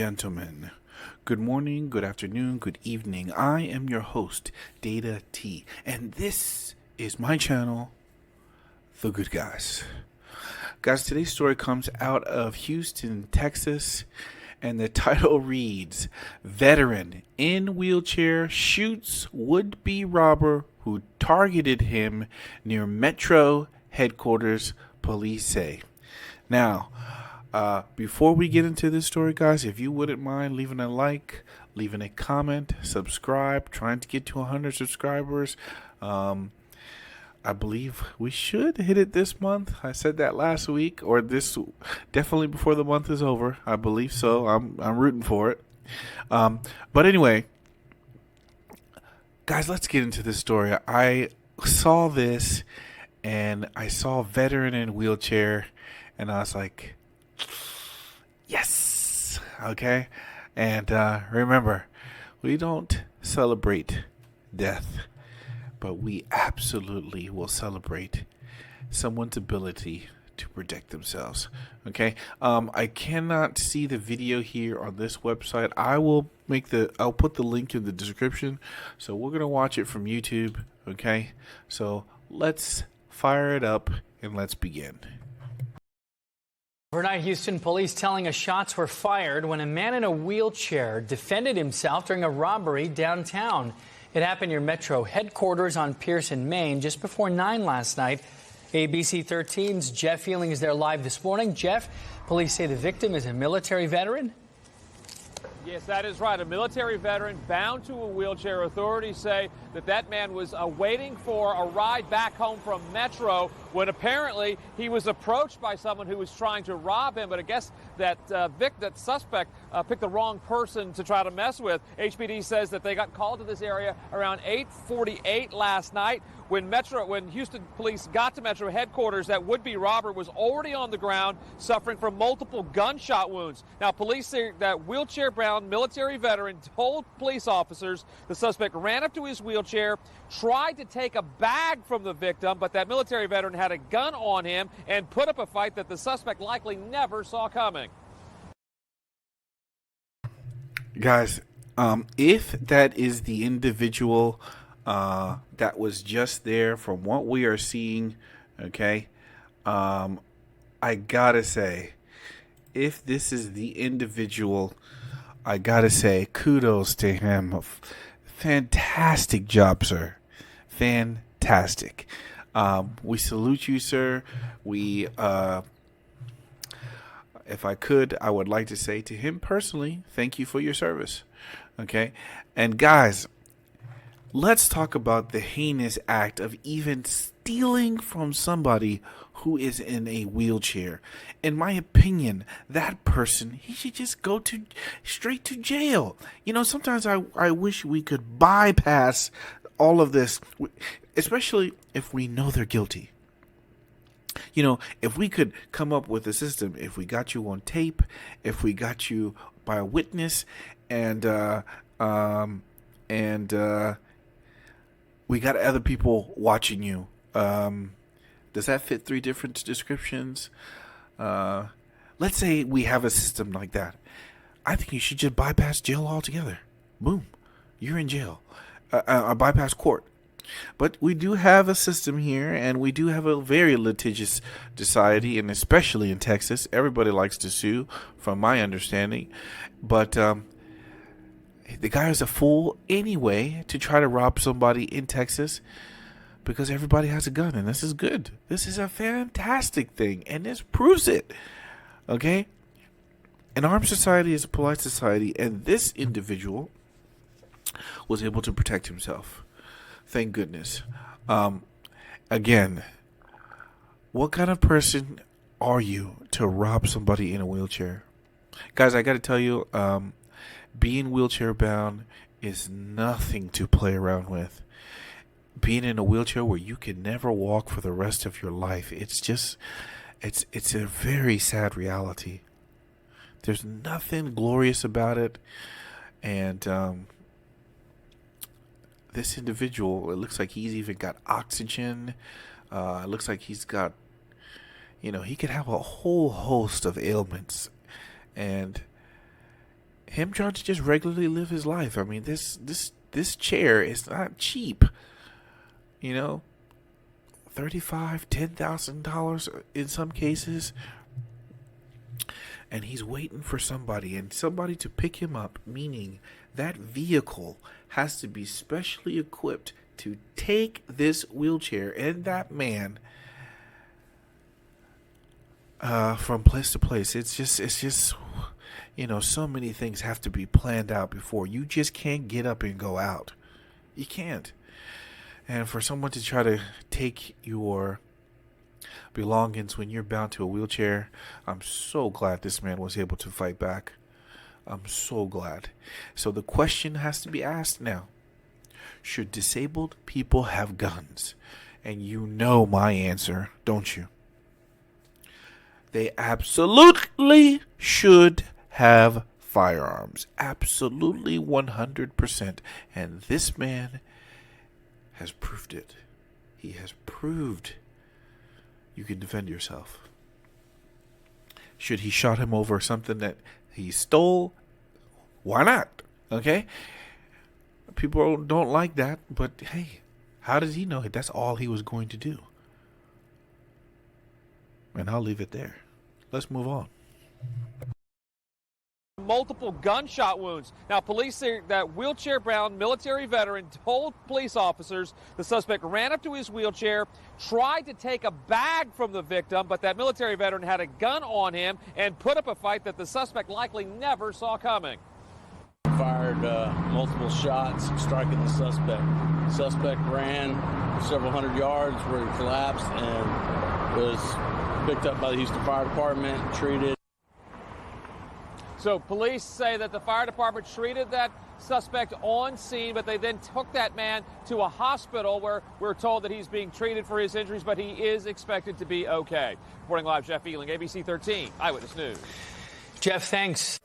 gentlemen, good morning, good afternoon, good evening. I am your host, Data T, and this is my channel, The Good Guys. Guys, today's story comes out of Houston, Texas, and the title reads, Veteran in wheelchair shoots would-be robber who targeted him near Metro headquarters, police say. Now, before we get into this story, guys, if you wouldn't mind leaving a like, leaving a comment, subscribe, trying to get to 100 subscribers. I believe we should hit it this month. I said that last week, or this definitely before the month is over. I believe so. I'm rooting for it. But anyway, guys, let's get into this story. I saw this, and I saw veteran in wheelchair, and I was like, yes, okay. And remember, we don't celebrate death, but we absolutely will celebrate someone's ability to protect themselves. Okay. I cannot see the video here on this website. I'll put the link in the description. So we're gonna watch it from YouTube. Okay. So let's fire it up and let's begin. Overnight, Houston police telling us shots were fired when a man in a wheelchair defended himself during a robbery downtown. It happened near Metro headquarters on Pearson, Maine, just before 9 last night. ABC 13's Jeff Feeling is there live this morning. Jeff, police say the victim is a military veteran. Yes, that is right. A military veteran bound to a wheelchair. Authorities say that man was waiting for a ride back home from Metro when apparently he was approached by someone who was trying to rob him. But I guess that suspect picked the wrong person to try to mess with. HPD says that they got called to this area around 8:48 last night. When Houston police got to Metro headquarters, that would-be robber was already on the ground suffering from multiple gunshot wounds. Now, police say that wheelchair-bound military veteran told police officers the suspect ran up to his wheelchair, tried to take a bag from the victim, but that military veteran had a gun on him and put up a fight that the suspect likely never saw coming. Guys, if that is the individual that was just there from what we are seeing, okay, I gotta say, if this is the individual, I gotta say kudos to him. Fantastic job, sir. Fantastic. We salute you, sir. If I could, I would like to say to him personally, thank you for your service. Okay. And guys, let's talk about the heinous act of even stealing from somebody who is in a wheelchair. In my opinion, that person, he should just go straight to jail. You know, sometimes I wish we could bypass all of this, especially if we know they're guilty. You know, if we could come up with a system, if we got you on tape, if we got you by a witness, and we got other people watching you. Does that fit 3 different descriptions? Let's say we have a system like that. I think you should just bypass jail altogether. Boom. You're in jail. Bypass court. But we do have a system here, and we do have a very litigious society, and especially in Texas. Everybody likes to sue, from my understanding. But the guy is a fool anyway to try to rob somebody in Texas because everybody has a gun, and this is good. This is a fantastic thing, and this proves it. Okay? An armed society is a polite society, and this individual was able to protect himself. Thank goodness. Again, what kind of person are you to rob somebody in a wheelchair? Guys, I got to tell you, being wheelchair bound is nothing to play around with. Being in a wheelchair where you can never walk for the rest of your life, it's a very sad reality. There's nothing glorious about it. And this individual, it looks like he's even got oxygen. It looks like he's got, he could have a whole host of ailments. And him trying to just regularly live his life. I mean, this chair is not cheap. You know, $10,000 in some cases. And he's waiting for somebody to pick him up, meaning that vehicle has to be specially equipped to take this wheelchair and that man from place to place. It's just, you know, so many things have to be planned out before. You just can't get up and go out. You can't. And for someone to try to take your belongings when you're bound to a wheelchair, I'm so glad this man was able to fight back. I'm so glad. So the question has to be asked now. Should disabled people have guns? And you know my answer, don't you? They absolutely should have firearms. Absolutely 100%. And this man has proved it. He has proved you can defend yourself. Should he shot him over something that he stole? Why not? Okay? People don't like that, but hey, how does he know that's all he was going to do? And I'll leave it there. Let's move on. Multiple gunshot wounds. Now, police say that wheelchair-bound military veteran told police officers the suspect ran up to his wheelchair, tried to take a bag from the victim, but that military veteran had a gun on him and put up a fight that the suspect likely never saw coming. Fired multiple shots, striking the suspect. The suspect ran several hundred yards where he collapsed and was picked up by the Houston Fire Department, treated. So police say that the fire department treated that suspect on scene, but they then took that man to a hospital where we're told that he's being treated for his injuries, but he is expected to be okay. Reporting live, Jeff Ealing, ABC 13 Eyewitness News. Jeff, thanks.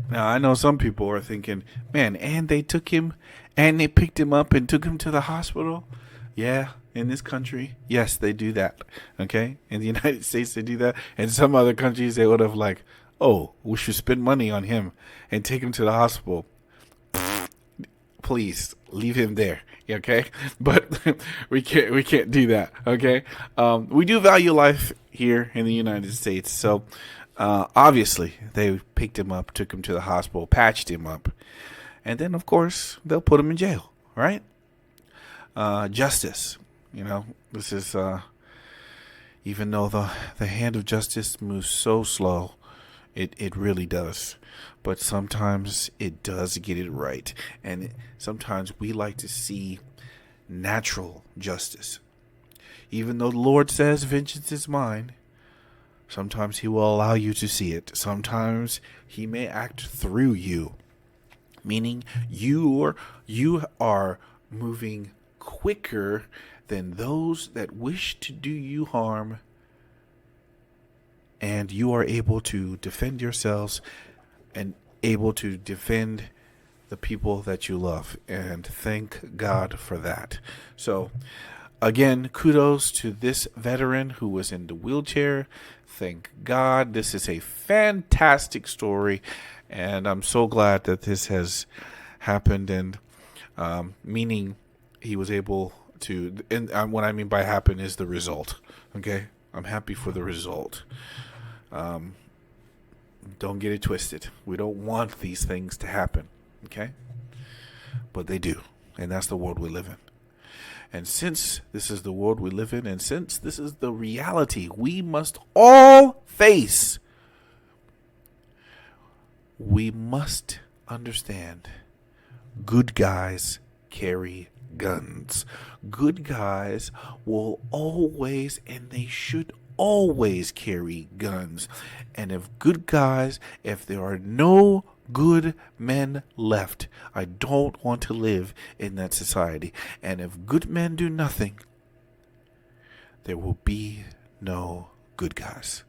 Now, I know some people are thinking, man, and they took him and they picked him up and took him to the hospital. Yeah, in this country, yes, they do that. Okay? In the United States, they do that. In some other countries, they would have like, oh, we should spend money on him and take him to the hospital. Please leave him there. Okay? But we can't do that. Okay? We do value life here in the United States. So obviously they picked him up, took him to the hospital, patched him up, and then of course they'll put him in jail, right? Justice, you know, this is even though the hand of justice moves so slow, it really does, but sometimes it does get it right. And sometimes we like to see natural justice. Even though the Lord says vengeance is mine, sometimes he will allow you to see it. Sometimes he may act through you, meaning you are moving quicker than those that wish to do you harm, and you are able to defend yourselves and able to defend the people that you love, and thank God for that. So again, kudos to this veteran who was in the wheelchair. Thank God. This is a fantastic story, and I'm so glad that this has happened, and meaning he was able to, and what I mean by happen is the result. Okay? I'm happy for the result. Don't get it twisted. We don't want these things to happen. Okay? But they do. And that's the world we live in. And since this is the world we live in, and since this is the reality we must all face, we must understand good guys carry guns. Good guys will always, and they should always carry guns. And if there are no good men left, I don't want to live in that society. And if good men do nothing, there will be no good guys.